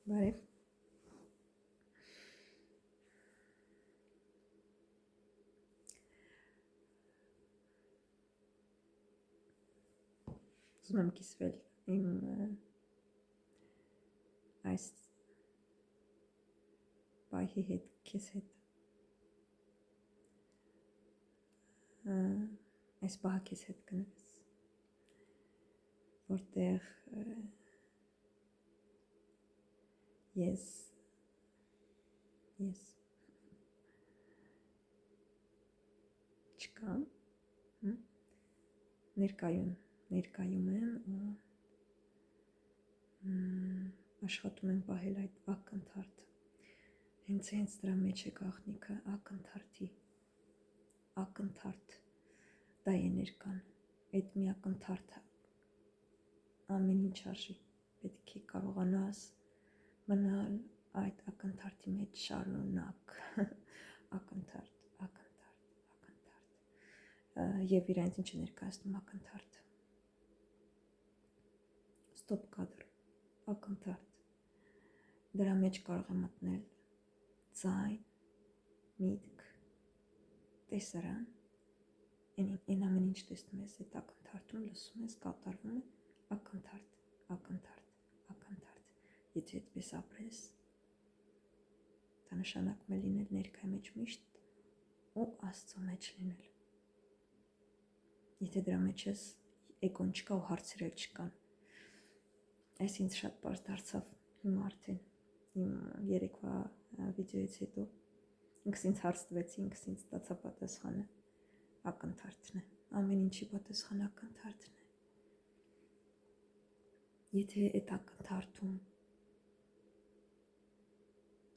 Բարև։ Ուզում եմ կիսվել իմ այս պահի հետ, քեզ հետ։ Այս պահը քեզ հետ կնվես, որտեղ ես չկամ, ներկայում եմ ու աշխատում եմ պահել այդ ակնթարթը։ Հենց դրա մեջ է գաղտնիքը, ակնթարթ, դա է ներկան, այդ մի ակնթարթը ամեն ինչ արժի, պետք է կարողանաս մնալ այդ ակնթարթի մեջ շարունակ, ակնթարթ, և իրենց ինչ է ներկայացնում ակնթարթը, ստոպ կադր, ակնթարթ, դրա մեջ կարող է մտնել ձայն, միտք, տեսարան, այն ամեն ինչ տեսնում ես այդ ակնթարթում, լսում ես, կատարվում է, ակնթարթ, եթե այդպես ապրես, դա նշանակում է լինել ներկայի մեջ միշտ ու Աստծո մեջ լինել։ Եթե դրա մեջ ես էգոն չկա ու հարցերել չկան, այս ինձ շատ պարզ դարձավ հիմա արդեն, իմ երեկվա վիդեոից հետո, ինքս ինձ հարց տվեցի, ինքս ինձ ստացա պատասխանը, ակնթարթն է, ամեն ինչի պատասխանը ակնթարթն է։ Եթե այդ ակնթարթում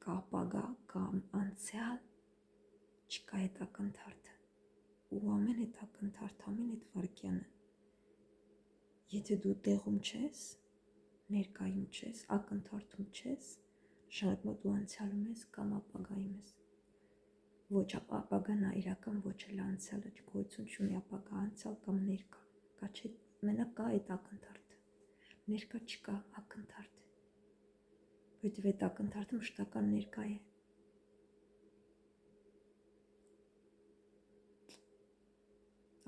կա ապագա կամ անցյալ, չկա այդ ակնթարթը, ու ամեն այդ ակնթարթ, ամեն այդ վայրկյանը, եթե դու տեղում չես, ներկայում չես, ակնթարթում չես, նշանակում է դու անցյալում ես կամ ապագայում ես։ Ոչ ապագան է իրական, ոչ էլ անցյալը, գոյություն չունի ապագա, անցյալ կամ ներկա, կա չէ, մենակ կա այդ ակնթարթը, ներկա չկա, ակնթարթ է, որովհետև այդ ակնթարթը մշտական ներկա է։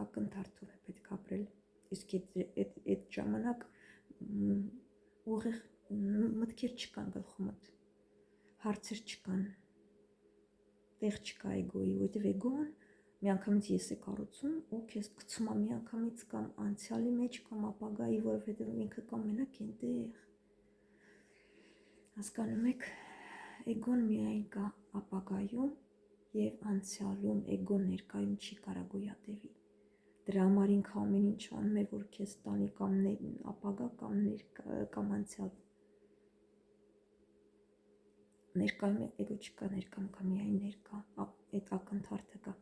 Ակնթարթով է պետք ապրել, իսկ այդ ժամանակ ուղիղ մտքեր չկան գլխումդ, հարցեր չկան, տեղ չկա էգոյի, որովհետև էգոն միանգամից ես է կառուցում ու քեզ գցում է միանգամից կամ անցյալի մեջ կամ ապագայի, որովհետև ինքը կա մենակ այնտեղ։ Հասկանում եք, էգոն միայն կա ապագայում և անցյալում, էգոն ներկայում չի կարող գոյատևի։ Դրա համար ինքը ամեն ինչ անում է, որ քեզ տանի կամ ապագա կամ անցյալ։ Ներկայում էգո չկա, ներկայում կա միայն ներկա, այդ ակնթարթը կա։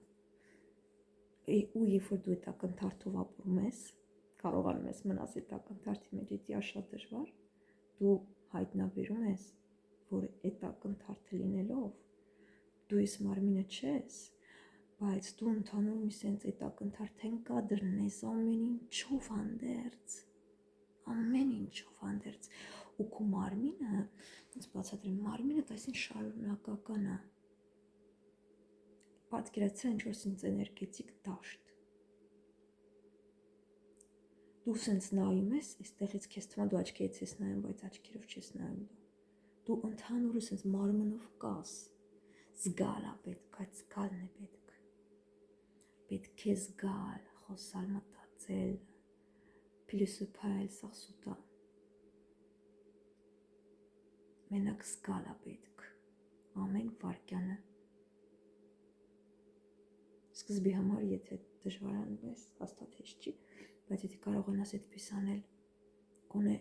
Ու երբ որ դու այդ ակնթարթով ապրում ես, կարողանում ես մնաս այդ ակնթարթի մեջ, դա շատ դժվար, դու հայտնաբերում ես, որ այդ ակնթարթը լինելով, դու ես մարմինը չես, բայց դու ընդհանուր մի սենց այդ ակնթարթեն կադրն ես ամեն ինչով հանդերձ, ու քո մարմինը, ոնց բացատրեմ, մարմինը այսին շարունակական է, պատկերացրա ինչ-որ սենց էներգետիկ դաշտ, դու սենց նայում ես, այստեղից քեզ թվում է դու աչքերից ես նայում, բայց աչքերով չես նայում դու ընդհանուր սենց մարմնով կաս, զգալ է պետք, այդ զգալն է պետք է զգալ, խոսալ, մտածել, փիլիսոփայել, սաղ սուտա, մենակ զգալ է պետք, ամեն վայրկյանը, սկզբի համար, եթե դժվարանում ես, հաստատ հեշտ չի, բայց եթե կարողանաս այդպես անել, գոնե,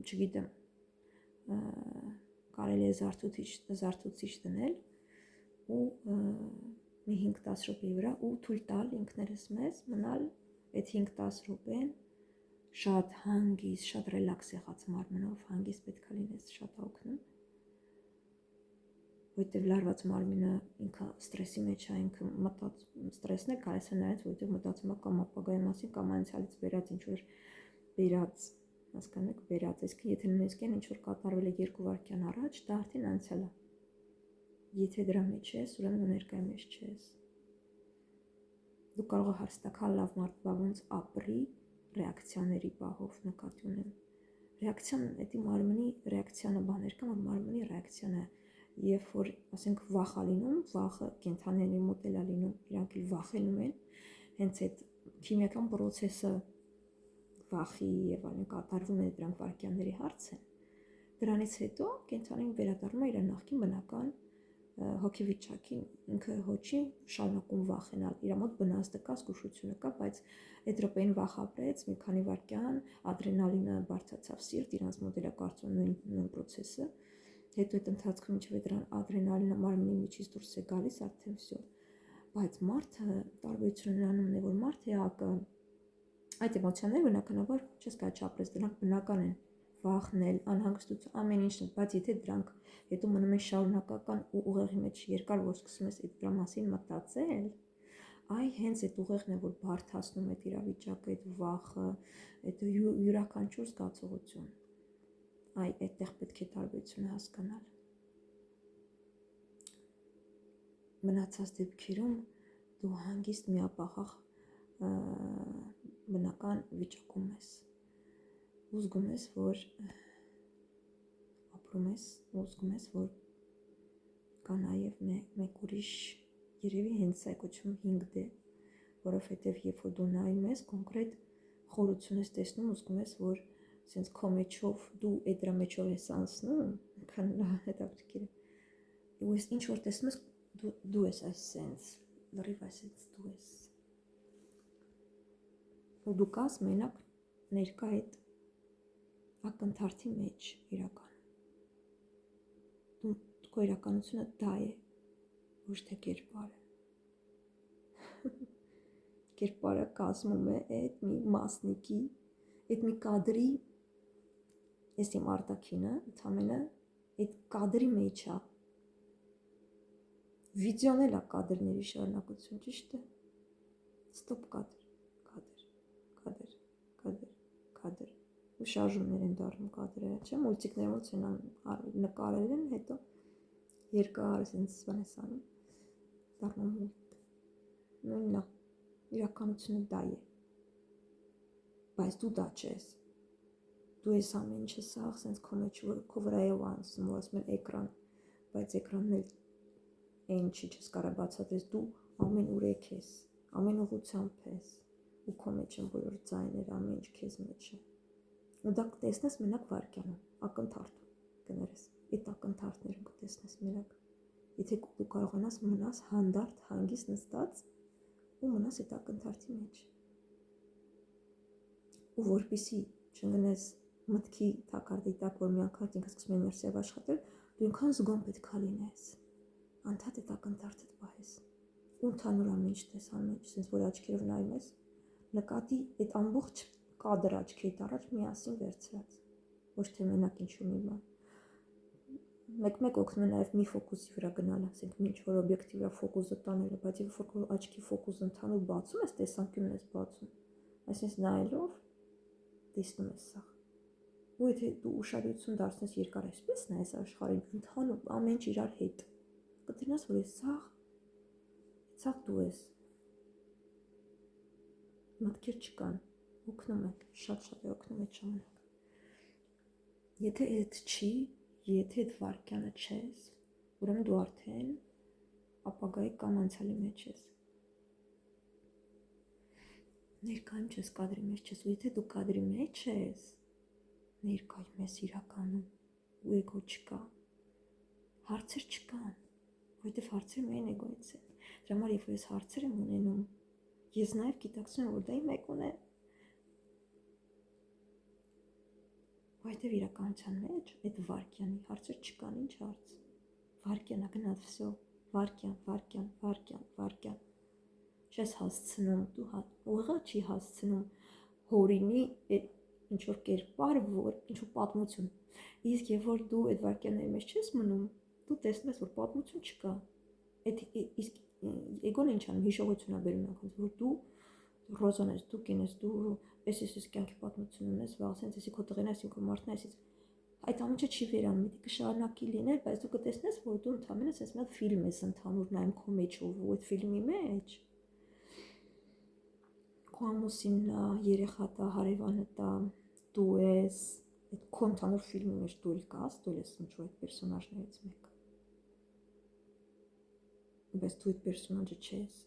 չգիտեմ, կարելի է զարթուցիչ դնել ու մի 5-10 րոպեի վրա ու թույլ տալ ինքներս մեզ մնալ այդ 5-10 րոպեն շատ հանգիստ, շատ ռելաքս եղած մարմնով, հանգիստ պետք է լինես, շատ օգնում, որովհետև լարված մարմինը ինքը ստրեսի մեջ է, ինքը ստրեսն է գալիս է նրանից, որովհետև մտածում է կամ ապագայի մասին, կամ անցյալից բերած ինչ-որ բերած հասկանու՞մ եք, վերածեսքը, եթե նույնիսկ ինչ որ կատարվել է 2 վայրկյան առաջ, դա արդեն անցյալ է։ Եթե դրա մեջ ես, ուրեմն ներկայի մեջ չես։ Դու կարող ես հարց տալ, հա լավ մարդ բա ոնց ապրի ռեակցիաների պահով նկատի ունեմ։ Ռեակցիան, դա մարմնի ռեակցիան է, բաներ կա, որ մարմնի ռեակցիան է, երբ որ, ասենք, վախ է լինում, վախը կենդանիների մոտ է լինում, իրանք էլ վախենում են, հենց այդ քիմիական պրոցեսը վախի եւ այլն կատարվում է, դրանք վայրկյանների հարց են։ Դրանից հետո կենդանին վերադառնում է իր նախկին բնական հոգեվիճակին, ինքը հոչի շարունակում վախենալ, իր մոտ բնազդը կա, զգուշությունը կա, բայց այդ րոպեին վախ ապրեց, մի քանի վայրկյան, ադրենալինը բարձրացավ սիրտ, իրանց մոտ էլ կարծում նույն պրոցեսը, հետո այդ ընթացքում ինչեւ դրան ադրենալինը մարմնի միջից դուրս է գալիս, արդեն վсё։ Բայց մարդը տարբերությունը նրանում է, որ մարդը ակը այդ էմոցիաները բնականաբար չես կարող չապրես, դրանք բնական են, վախնել, անհանգստություն, ամեն ինչն է, բայց եթե դրանք հետո մնում են շարունակական ու ուղեղի մեջ երկար, որ սկսում ես այդ դրա մասին մտածել, այ հենց այդ ուղեղն է, որ բարդացնում այդ իրավիճակը, այդ վախը, այդ յուրաքանչյուր զգացողություն։ Այ այդտեղ պետք է տարբերությունը հասկանալ։ Մնացած դեպքերում դու հանգիստ միապաղաղ բնական վիճակում ես, ու զգում ես, որ ապրում ես, ու զգում ես, որ կա նաև մեկ ուրիշ, երևի հենց սա կոչվում 5D, որովհետև երբ որ դու նայում ես, կոնկրետ խորություն ես տեսնում, ու զգում ես, որ սենց քո մեջով դու այդ դրա մեջով ես անցնում, քան հետաքրքիր է, ու ես ինչ որ տեսնում ես, դու ես այս սենց, լրիվ այսպես դու ես, ու դու կաս մենակ ներկա այդ ակնթարթի մեջ իրականում, քո իրականությունը դա է, ոչ թե կերպարը, կերպարը կազմում է այդ մի մասնիկի, այդ մի կադրի, ես իմ արտաքինը, ընդամենը այդ կադրի մեջ է, վիդեոն էլ է կադրների շարունակություն, ճիշտ է, ստոպ կադր, ու շարժումներ են դառնում կադրերը, չէ՞, մուլտիկները ոնց են նկարել են, հետո երկար սենց բանես անում, դառնում մուլտ, նույնն է, իրականությունը դա է, բայց դու դա չես, դու ես ամեն ինչը սաղ, սենց քո մեջ, որ քո վրայով անցնում, որ ասում են էկրան, բայց էկրանն էլ այն չի չես կարա բացատրես, դու ամեն ուրեք ես, ամեն ուղղությամբ ես, ու քո մեջ են բոլոր ձայները, ամեն ինչ քեզ մեջ է, ու դա կտեսնես մենակ վայրկյանում, ակնթարթում կներես, այդ ակնթարթներում կտեսնես մենակ, եթե դու կարողանաս մնաս հանդարտ, հանգիստ նստած, ու մնաս այդ ակնթարթի մեջ, ու որպեսի չընկնես մտքի թակարդի տակ, որ մի անգամ ինքը սկսում է ներսև աշխատել, դու ինքան զգոն պետք է լինես, անդադ այդ ակնթարթդ պահես, ու ընդհանուր ամեն ինչ տես, ամեն ինչ, սենց որ աչքերով նայում ես, նկատի այդ ամբողջ կադր աչքերիդ առաջ միասին վերցրած, ոչ թե մենակ ինչ-որ մի բան, մեկ օգնում է նաև մի ֆոկուսի վրա գնալը, ասենք ինչ որ օբյեկտի վրա ֆոկուսը տանելը, բայց երբ որ աչքի ֆոկուսը ընդհանուր բացում ես, տեսանկյունն ես բացում, այսինքն նայելով տեսնում ես սա, ու եթե դու ուշադրություն դարձնես երկար այսպես նայես աշխարհին, ընդհանուր ամեն ինչ իրար հետ, կտեսնես, որ սա դու ես, մտքեր չկան, օգնում է, շատ է օգնում այդ ժամանակ, եթե այդ չի, եթե այդ վայրկյանը չես, ուրեմն դու արդեն ապագայի կամ անցյալի մեջ ես, ներկայում չես, կադրի մեջ չես, ու եթե դու կադրի մեջ ես, ներկայում ես իրականում, ու էգո չկա, հարցեր չկան, որովհետև հարցերը միայն էգոից են, դրա համար երբ որ ես հարցեր եմ ունենում, ես նաև գիտակցում եմ, որ դա իմ էգոն է, որովհետև իրականության մեջ այդ վայրկյանի հարցեր չկան, ինչ հարց, վայրկյանա գնաց վсё, վայրկյան, չես հասցնում, դու ուղղը չի հասցնում հորինի ինչ որ կերպար, որ ինչ որ պատմություն, իսկ երբ որ դու այդ վայրկյանների մեջ չես մնում, դու տեսնում ես, որ պատմություն չկա, իսկ էգոն ինչ անում, հիշողությունա բերում անգամ, որ դու Ռոզան ես, դու կին ես, դու ես կյանքի պատմություն ունես, վաղ ասենց եսի քո տղեն ես, քո մարդն ես, այդ ամիջը չի վերանում, միտի կշարունակի լինել, բայց դու կտեսնես, որ դու ընդհանրապես ես մի հատ ֆիլմ ես ընդհանուր նայում քո մեջով, ու այդ ֆիլմի մեջ քո ամուսինն է, երեխա տա, հարևանը տա, դու ես, այդ քո ընդհանուր ֆիլմի մեջ դու էլ կաս, դու ես ինչ-որ այդ պերսոնաժներից մեկը։ Բայց դու այդ պերսոնաժը չես։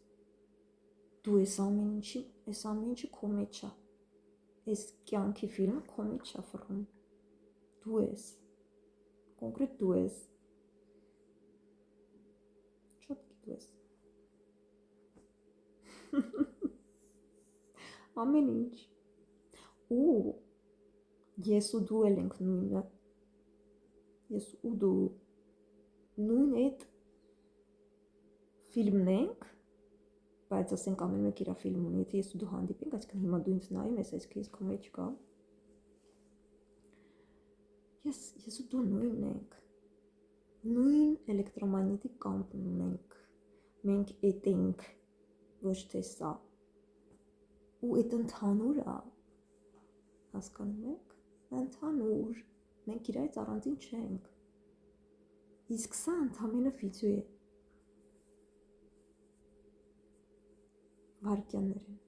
Դու ես ամեն ինչը քո մեջ է։ Այս կյանքի ֆիլմը քո մեջ է ֆռում։ Դու ես։ Կոնկրետ դու ես։ Չոտքի դու ես։ Ամեն ինչ։ Ու ես ու դու էլ ենք նույնը։ Ես ու դու նույն այդ ֆիլմն ենք, բայց ասենք ամեն մեկ իր ֆիլմ ունի, եթե ես ու դու հանդիպենք, այսինքն հիմա դու ինձ նայում ես, այսինքն ես քո մեջ կա։ Ես ու դու նույնն ենք։ Նույն էլեկտրոմագնիտիկ կամպն ունենք։ Մենք էդ ենք, ոչ թե սա։ Ու այդ ընդհանուր է, հասկանում եք, ընդհանուր, մենք իրայից առանձին չենք, իսկ սա ընդամենը վիդեո է, վարկյաններ են,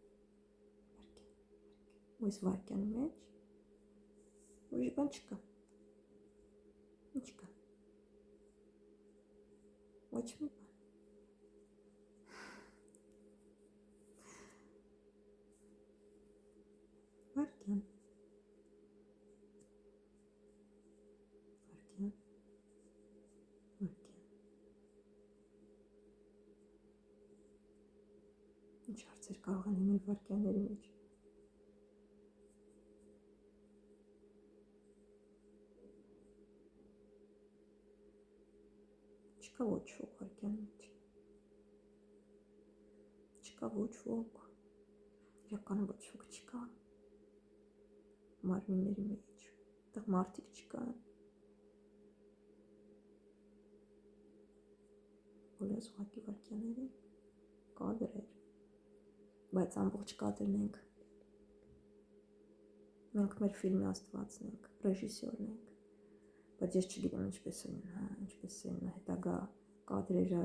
ու այս վարկյանի մեջ ուրիշ բան չկա, ինչ կա, ոչ մի բան, վարկյան, ինչ հարցեր կարող են լինել վարկյանների մեջ, չկա ոչ ոք վարկյանի մեջ, չկա ոչ ոք, իրականում ոչ ոք չկա, մարմինների մեջ, այդտեղ մարդիկ չկան, բոլորս ուղղակի վարկյաներ են, կադրեր, բայց ամբողջ կադրն ենք, մենք մեր ֆիլմի աստվածն ենք, ռեժիսորն ենք, բայց ես չգիտեմ ինչպես են հետագա կադրերը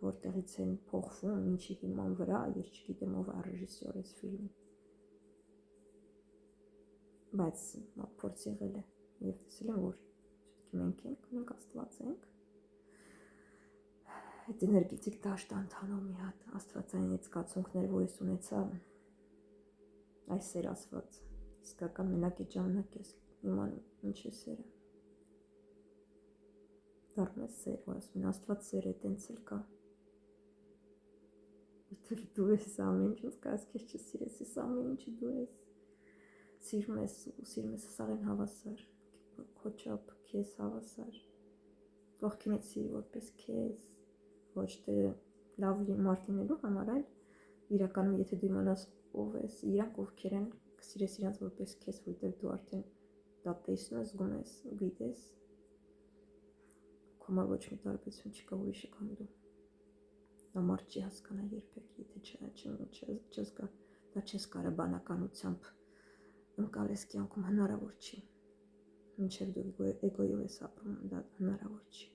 որտեղից են փոխվում, ինչի հիման վրա, ես չգիտեմ ով է ռեժիսոր այս ֆիլմի, բայց փորձ եղել է և տեսել եմ, որ մենք աստված ենք, այդ էներգետիկ դաշտը ընթանում մի հատ աստվածային այդ զգացմունքները, որ ես ունեցա, այս սեր ասված, իսկական մենակ այդ ժամանակ ես իմանում ինչ է սերը, դառնում ես սեր, որ ասում են աստված սեր է, տենց էլ կա, դու ես ամեն ինչ, ոնց կարաս քեզ չսիրես, ես ամեն ինչը դու ես, սիրում ես սաղեն հավասար, քո չափ քեզ հավասար, կողքինից սիրի որպես քեզ, ոչ թե լավ մարդ լինելու համար, այլ իրականում եթե դու իմանաս ով ես, իրանք ովքեր են, կսիրես իրանց որպես քեզ, որտեղ դու արդեն դա տեսնում ես, զգում ես, գիտես, քո համար ոչ մի տարբերություն չկա ուրիշը քան դու, դա մարդ չի հասկանա երբեք, եթե չզգա, դա չես կարող բանականությամբ ընկալես կյանքում հնարավոր չի, մինչև դու էգոյով ես ապրում, դա հնարավոր չի,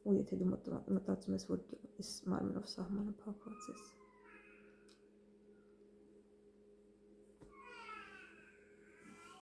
ու եթե դու մտածում ես, որ այս մարմնով սահմանը փակված ես,